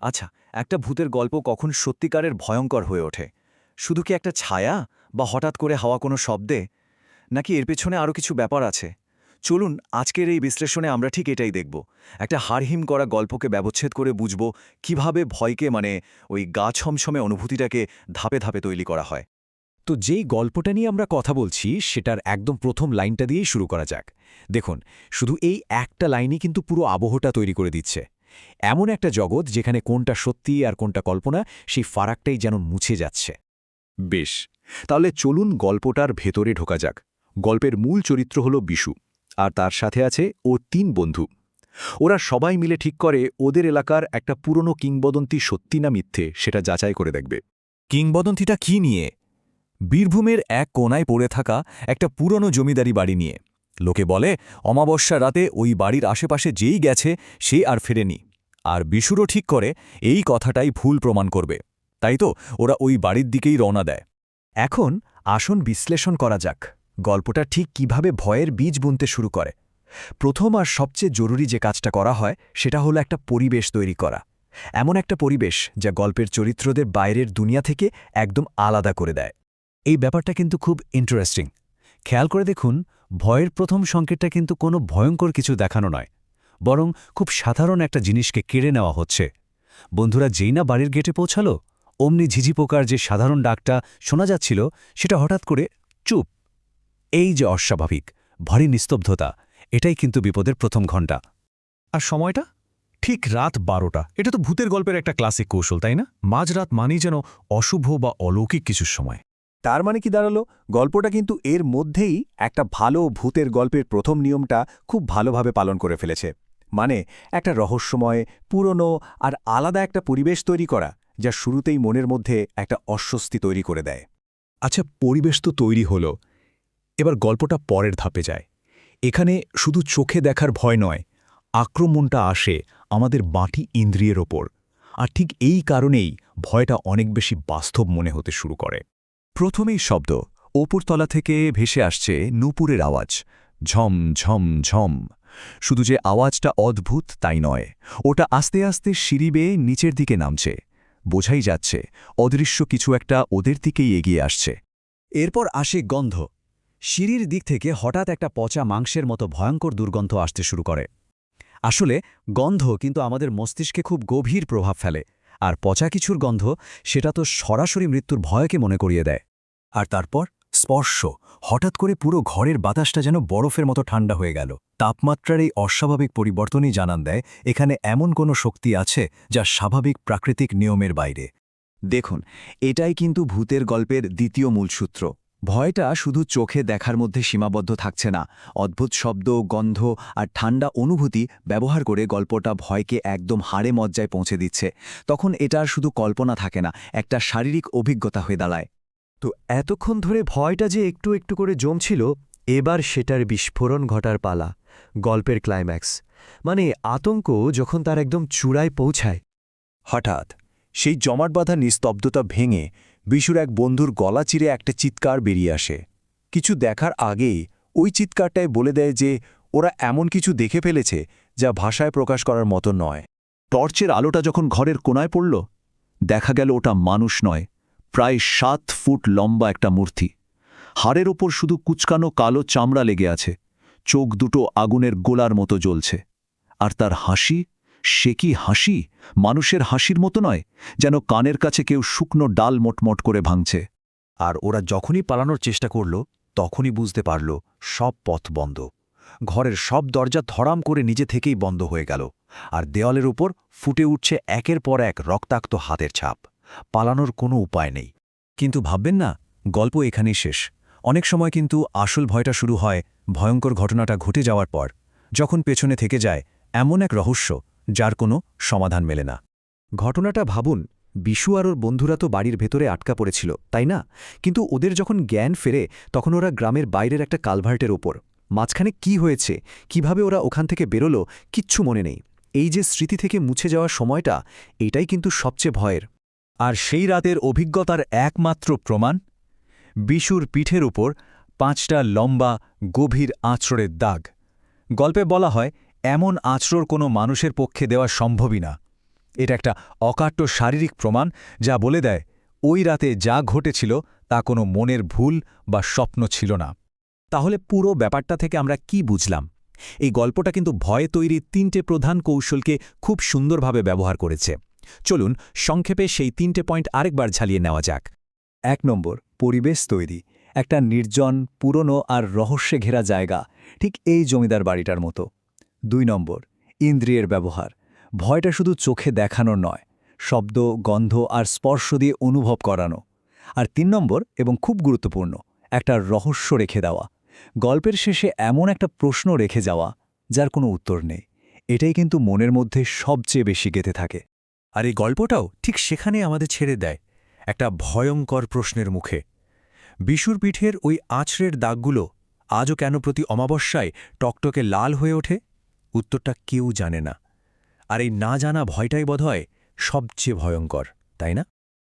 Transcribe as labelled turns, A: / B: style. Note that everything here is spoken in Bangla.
A: আচ্ছা, একটা ভূতের গল্প কখন সত্যিকারের ভয়ঙ্কর হয়ে ওঠে? শুধু কি একটা ছায়া বা হঠাৎ করে হওয়া কোনো শব্দে? নাকি এর পেছনে আরও কিছু ব্যাপার আছে? চলুন আজকের এই বিশ্লেষণে আমরা ঠিক এটাই দেখব। একটা হাড়হিম করা গল্পকে ব্যবচ্ছেদ করে বুঝব কিভাবে ভয়কে ওই গা ছমছমে অনুভূতিটাকে ধাপে ধাপে তৈরি করা হয়।
B: তো যেই গল্পটা নিয়ে আমরা কথা বলছি সেটার একদম প্রথম লাইনটা দিয়েই শুরু করা যাক। দেখুন, শুধু এই একটা লাইনই কিন্তু পুরো আবহটা তৈরি করে দিচ্ছে। এমন একটা জগৎ যেখানে কোনটা সত্যি আর কোনটা কল্পনা, সেই ফারাকটাই যেন মুছে যাচ্ছে।
C: বেশ, তাহলে চলুন গল্পটার ভেতরে ঢোকা যাক। গল্পের মূল চরিত্র হল বিশু, আর তার সাথে আছে ও ৩ বন্ধু। ওরা সবাই মিলে ঠিক করে ওদের এলাকার একটা পুরনো কিংবদন্তি সত্যি না মিথ্যে সেটা যাচাই করে দেখবে।
B: কিংবদন্তিটা কি নিয়ে? বীরভূমের এক কোনায় পড়ে থাকা একটা পুরনো জমিদারি বাড়ি নিয়ে। লোকে বলে অমাবস্যা রাতে ওই বাড়ির আশেপাশে যেই গেছে সে আর ফেরেনি। আর বিশুরও ঠিক করে এই কথাটাই ভুল প্রমাণ করবে। তাই তো ওরা ওই বাড়ির দিকেই রওনা দেয়। এখন আসন বিশ্লেষণ করা যাক গল্পটা ঠিক কিভাবে ভয়ের বীজ বুনতে শুরু করে। প্রথম আর সবচেয়ে জরুরি যে কাজটা করা হয় সেটা হলো একটা পরিবেশ তৈরি করা। এমন একটা পরিবেশ যা গল্পের চরিত্রদের বাইরের দুনিয়া থেকে একদম আলাদা করে দেয়। এই ব্যাপারটা কিন্তু খুব ইন্টারেস্টিং। খেয়াল করে দেখুন, ভয়ের প্রথম সংকেতটা কিন্তু কোনো ভয়ঙ্কর কিছু দেখানো নয়, বরং খুব সাধারণ একটা জিনিসকে কেড়ে নেওয়া হচ্ছে। বন্ধুরা যেই না বাড়ির গেটে পৌঁছালো, অমনি ঝিঝি পোকার যে সাধারণ ডাকটা শোনা যাচ্ছিল সেটা হঠাৎ করে চুপ। এই যে অস্বাভাবিক ভারী নিস্তব্ধতা, এটাই কিন্তু বিপদের প্রথম ঘণ্টা।
D: আর সময়টা ঠিক রাত 12টা। এটা তো ভূতের গল্পের একটা ক্লাসিক কৌশল, তাই না? মাঝরাত মানেই যেন অশুভ বা অলৌকিক কিছুর সময়।
C: তার মানে কি দাঁড়ালো, গল্পটা কিন্তু এর মধ্যেই একটা ভালো ভূতের গল্পের প্রথম নিয়মটা খুব ভালোভাবে পালন করে ফেলেছে। মানে একটা রহস্যময়, পুরনো আর আলাদা একটা পরিবেশ তৈরি করা, যা শুরুতেই মনের মধ্যে একটা অস্বস্তি তৈরি করে দেয়।
D: আচ্ছা, পরিবেশ তো তৈরি হলো, এবার গল্পটা পরের ধাপে যায়। এখানে শুধু চোখে দেখার ভয় নয়, আক্রমণটা আসে আমাদের বাঁটি ইন্দ্রিয়ের ওপর। আর ঠিক এই কারণেই ভয়টা অনেক বেশি বাস্তব মনে হতে শুরু করে।
B: প্রথমেই শব্দ, ওপরতলা থেকে ভেসে আসছে নূপুরের আওয়াজ, ঝম ঝম ঝম। শুধু যে আওয়াজটা অদ্ভুত তাই নয়, ওটা আস্তে আস্তে সিঁড়ি বেয়ে নিচের দিকে নামছে। বোঝাই যাচ্ছে অদৃশ্য কিছু একটা ওদের দিকেই এগিয়ে আসছে। এরপর আসে গন্ধ। সিঁড়ির দিক থেকে হঠাৎ একটা পচা মাংসের মতো ভয়ঙ্কর দুর্গন্ধ আসতে শুরু করে। আসলে গন্ধ কিন্তু আমাদের মস্তিষ্কে খুব গভীর প্রভাব ফেলে, আর পচা কিছুর গন্ধ সেটা তো সরাসরি মৃত্যুর ভয়কে মনে করিয়ে দেয়। আর তারপর স্পর্শ, হঠাৎ করে পুরো ঘরের বাতাসটা যেন বরফের মতো ঠান্ডা হয়ে গেল। তাপমাত্রার এই অস্বাভাবিক পরিবর্তনই জানান দেয় এখানে এমন কোনো শক্তি আছে যা স্বাভাবিক প্রাকৃতিক নিয়মের বাইরে।
A: দেখুন, এটাই কিন্তু ভূতের গল্পের দ্বিতীয় মূলসূত্র। ভয়টা শুধু চোখে দেখার মধ্যে সীমাবদ্ধ থাকছে না। অদ্ভুত শব্দ, গন্ধ আর ঠান্ডা অনুভূতি ব্যবহার করে গল্পটা ভয়কে একদম হাড়ে মজ্জায় পৌঁছে দিচ্ছে। তখন এটা আর শুধু কল্পনা থাকে না, একটা শারীরিক অভিজ্ঞতা হয়ে দাঁড়ায়।
E: তো এতক্ষণ ধরে ভয়টা যে একটু একটু করে জমছিল, এবার সেটার বিস্ফোরণ ঘটার পালা। গল্পের ক্লাইম্যাক্স মানে আতঙ্ক যখন তার একদম চূড়ায় পৌঁছায়।
C: হঠাৎ সেই জমাট বাঁধা নিস্তব্ধতা ভেঙে বিশুর এক বন্ধুর গলা চিরে একটা চিৎকার বেরিয়ে আসে। কিছু দেখার আগেই ওই চিৎকারটাই বলে দেয় যে ওরা এমন কিছু দেখে ফেলেছে যা ভাষায় প্রকাশ করার মতো নয়। টর্চের আলোটা যখন ঘরের কোনায় পড়ল, দেখা গেল ওটা মানুষ নয়, প্রায় 7 ফুট লম্বা একটা মূর্তি। হাড়ের ওপর শুধু কুচকানো কালো চামড়া লেগে আছে, চোখ দুটো আগুনের গোলার মতো জ্বলছে। আর তার হাসি, সে কি হাসি! মানুষের হাসির মতো নয়, যেন কানের কাছে কেউ শুকনো ডাল মোটমোট করে ভাঙছে।
B: আর ওরা যখনই পালানোর চেষ্টা করল, তখনই বুঝতে পারল সব পথ বন্ধ। ঘরের সব দরজা ধরাম করে নিজে থেকেই বন্ধ হয়ে গেল, আর দেওয়ালের উপর ফুটে উঠছে একের পর এক রক্তাক্ত হাতের ছাপ। পালানোর কোনো উপায় নেই। কিন্তু ভাববেন না, গল্প এখানেই শেষ। অনেক সময় কিন্তু আসল ভয়টা শুরু হয় ভয়ঙ্কর ঘটনাটা ঘটে যাওয়ার পর, যখন পেছনে থেকে যায় এমন এক রহস্য যার কোনো সমাধান মেলে না।
E: ঘটনাটা ভাবুন, বিশু আর ওর বন্ধুরা তো বাড়ির ভেতরে আটকা পড়েছিল, তাই না? কিন্তু ওদের যখন জ্ঞান ফেরে তখন ওরা গ্রামের বাইরের একটা কালভার্টের ওপর। মাঝখানে কি হয়েছে, কিভাবে ওরা ওখান থেকে বেরোলো, কিচ্ছু মনে নেই। এই যে স্মৃতি থেকে মুছে যাওয়ার সময়টা, এটাই কিন্তু সবচেয়ে ভয়ের।
B: আর সেই রাতের অভিজ্ঞতার একমাত্র প্রমাণ বিশুর পিঠের উপর 5টা লম্বা গভীর আঁচড়ের দাগ। গল্পে বলা হয় এমন আঁচড় কোনো মানুষের পক্ষে দেওয়া সম্ভবই না। এটা একটা অকাট্য শারীরিক প্রমাণ যা বলে দেয় ওই রাতে যা ঘটেছিল তা কোনো মনের ভুল বা স্বপ্ন ছিল না। তাহলে পুরো ব্যাপারটা থেকে আমরা কি বুঝলাম? এই গল্পটা কিন্তু ভয় তৈরির 3টে প্রধান কৌশলকে খুব সুন্দরভাবে ব্যবহার করেছে। চলুন সংক্ষেপে সেই 3টে পয়েন্ট আরেকবার ঝালিয়ে নেওয়া যাক।
E: 1 নম্বর, পরিবেশ তৈরি। একটা নির্জন, পুরনো আর রহস্যে ঘেরা জায়গা, ঠিক এই জমিদার বাড়িটার মতো। 2 নম্বর, ইন্দ্রিয়ের ব্যবহার। ভয়টা শুধু চোখে দেখানোর নয়, শব্দ, গন্ধ আর স্পর্শ দিয়ে অনুভব করানো। আর 3 নম্বর, এবং খুব গুরুত্বপূর্ণ, একটা রহস্য রেখে দেওয়া। গল্পের শেষে এমন একটা প্রশ্ন রেখে যাওয়া যার কোনো উত্তর নেই। এটাই কিন্তু মনের মধ্যে সবচেয়ে বেশি গেঁথে থাকে।
B: আর এই গল্পটাও ঠিক সেখানে আমাদের ছেড়ে দেয়, একটা ভয়ঙ্কর প্রশ্নের মুখে। বিশুর পিঠের ওই আঁচড়ের দাগগুলো আজও কেন প্রতি অমাবস্যায় টকটকে লাল হয়ে ওঠে? উত্তরটা কেউ জানে না। আর এই না জানা ভয়টাই বোধহয় সবচেয়ে ভয়ঙ্কর, তাই না?